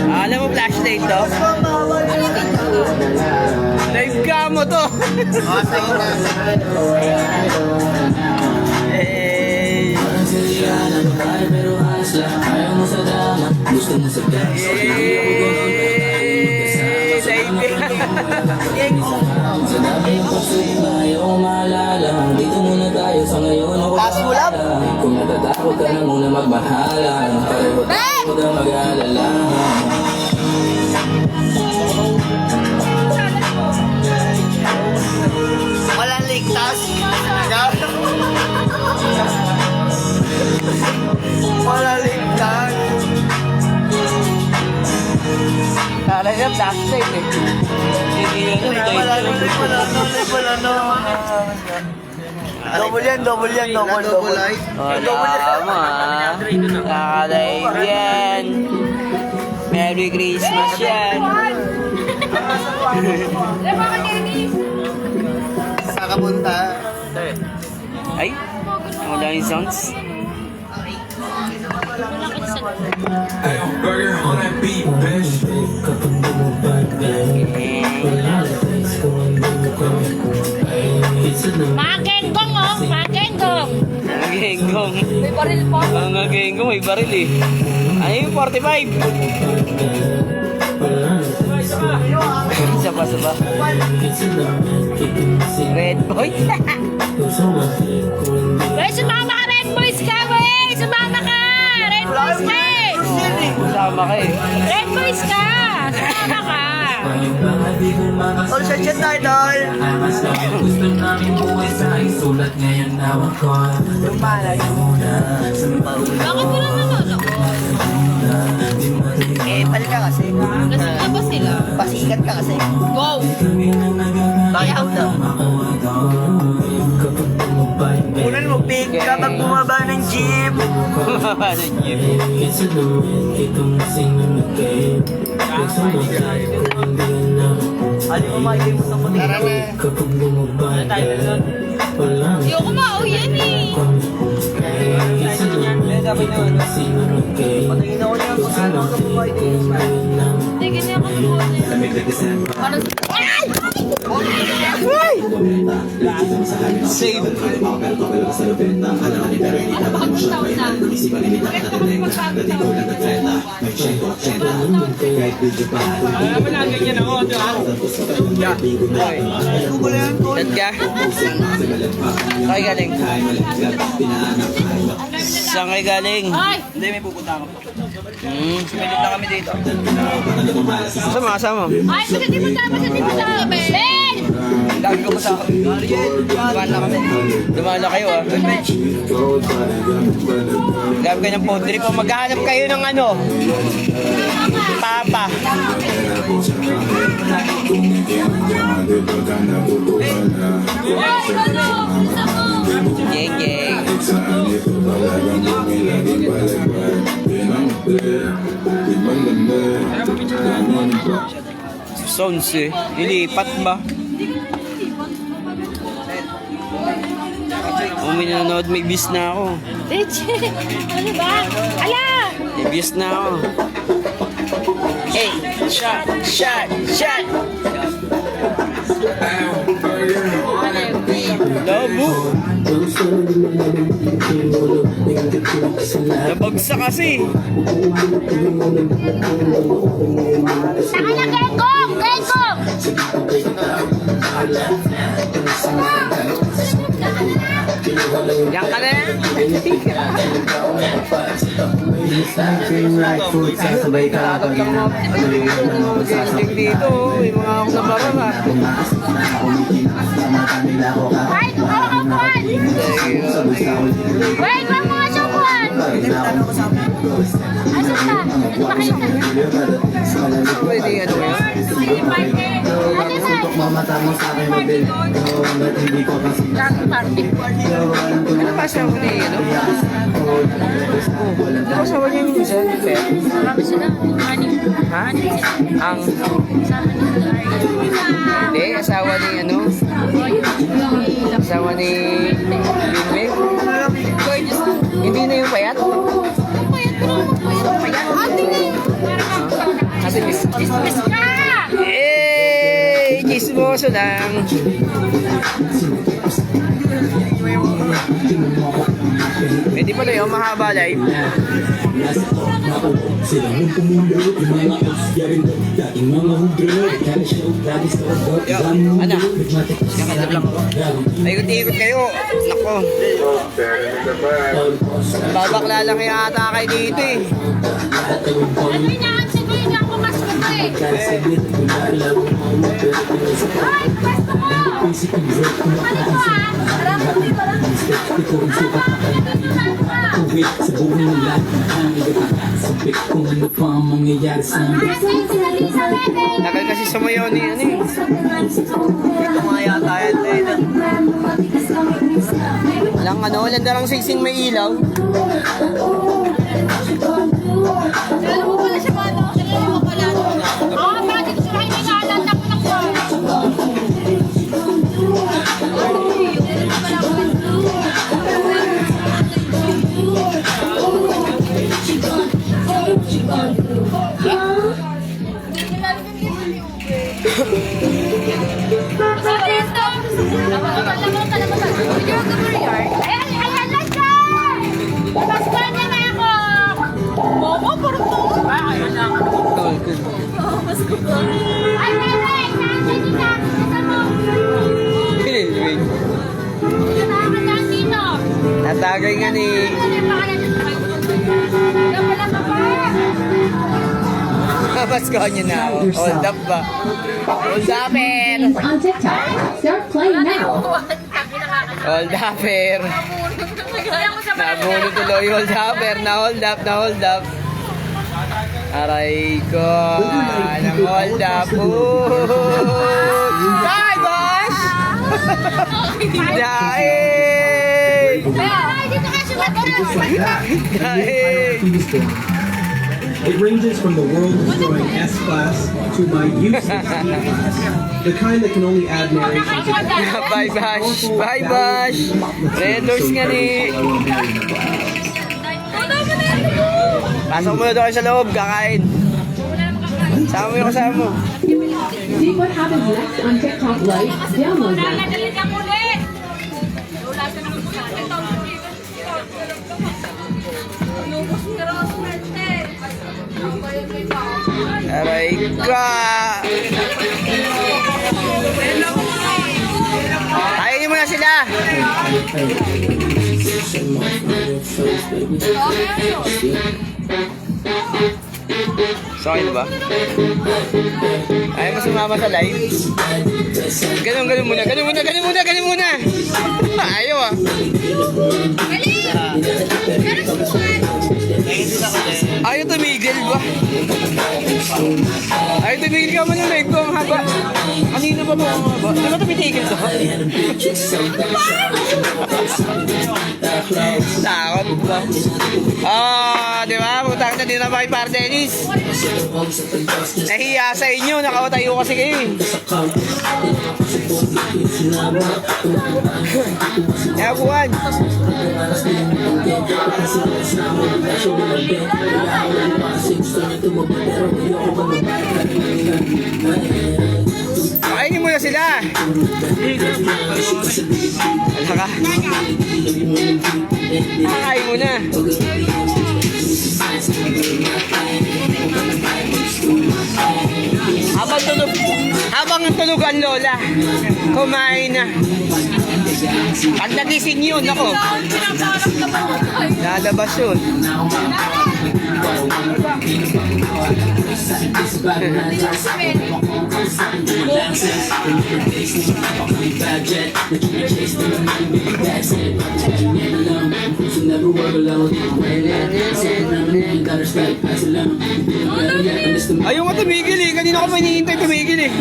Alam mo flashlight to? Live cam mo to. Hey. Taas mo lang. Kung natatakot ka na muna magmahalan, pareho tayo huwag kang mag-alala. Walang ligtas. Walang ligtas. Kala niya flashlight eh. Wala no. Double yan. Double light. Tama. Nakalive yan. Merry Christmas yan. Sa kapunta. Ay, wala yung sounds. Burger on that beat, bitch. Kapag bumabagay, wala lights kung hindi mo kami. It's a no. Magenggong oh, magenggong. Ang genggong. May baril po. Ang genggong may baril eh. Ano yung 45? Isa pa. It's a no. Red boy. Wey, sumama ka, Red Boys ka, wey! Sumama ka! Red Boys ka! Sama ka eh. Red Boys ka! Sumama ka! All sa chat idol. Gusto namin buhay sa isulat ngayon hawak ko. Lumalay muna. Bakit wala nanonood? Pal ka kasi. Lasing na ba sila? Pasikat ka kasi. Go! Bakit out daw? Unan mo, big ka pag bumaba ng jeep. Ano mo makikita mo sa puti? Tara na. Ayoko mauyan eh! Patingin ako niya kung saan ako sa buhay din. Hindi, ganyan ako muna. Parang Save. Saan ka? Saan kayo galing? Saan kayo galing? ay! Hindi, may pupunta ako. Hmm. Medyo na kami dito. Kasama. Ay, masati mo tayo, Ben! Lagi ko pa sa akin. Dumaan na kami. Dumala kayo ah. Grab kayo ng food trip. Maghahanap kayo ng ano? Papa. Geng geng. Sounds eh. Lilipat ba? May nanonood, may bis na ako. Leche! Ano ba? Ala! May bis na ako. Hey! Shot! Shot! Shot! Labo! Nabagsak kasi. Saka na, Gengkong! Gengkong! Yan ka na yan. Sasabay ka pag Magsisindig dito. Yung mga ako na barang ah. Ay, kukawa ka kuhan! Wait, wag mo nga siyang kuhan! Asan ka? Ano ba kayo na? Pwede ano yun? Sige, party! Ano na? Mamata mo sa akin mabil. Hindi ko kasi Party. Ano pa siya ko ni ano? Ano pa siya niya yung isa? Marami sila. Honey. Ha? Ang... Sama ni Larry. Hindi, asawa ni ano? Asawa ni... Binbig? Gorgeous. Hindi na yung payat? Ang payat, pero ang payat. Ate na yun. Parang Chismis ka! Eh, chismoso lang. Pwede pala yung mahaba live. Sila ng pumundo, yung mga osyarin dating mga hudro, kaya show, lagi sa otot, Yo, ano? Kakadab lang ako. Ikot-ikot kayo. Nako. Babakla lang yung ata kayo dito eh. Ano yung naan ko yun yung pumasok ko eh? Ay, pwesto mo! Ano ko ah? Marami ko dito lang. Sa buong nila, ang igasapit kung ano pa ang mangyayari sa amin. Tagal kasi sumayaw ni ano eh. Tumaya tayo tayo. Walang ano, walang darang singsing may ilaw. Alam mo pala siya ba? Alam mo pala. Ah, bakit siya ay nangalanak na ko? Natagay nga ni... Kapaskohan niyo na ako. Hold up ba? Hold up eh! On TikTok. Start playing now. Hold up eh! Nabulot tuloy hold up eh! Na-hold up, na-hold up. Aray ko! Anong hold up? Bye, boss! Daig! Daig! It ranges from the world-destroying S-Class to my useless E-Class. The kind that can only add narration to the Bye, Bash! Bye, Bash! Red Doors nga ni... Pasok muna doon sa loob, kakain. Sama mo yung kasama mo. See what happens next on TikTok Live. Download now. Aray ka! Kainin mo na sila! So, ba? Ayaw mo sumama sa live? Ganun muna, ganun muna! Ayaw ah! Ayaw tumigil ba? Ayaw tumigil ka man yung live ko, ang haba. Kanina pa po ang haba? Di ba tumitigil to? Takot ba? Di ba? Putang na din na ba kay Par Dennis? Nahiya sa inyo, nakawatayo kasi kayo eh. Kaya buwan. Kainin mo na sila. Ala ka. Kain mo na. Habang tulog ang lola, kumain na. Pag nagising yun, ako. Lalabas yun. Ayaw nga tumigil eh. Kanina ko pa hinihintay tumigil eh.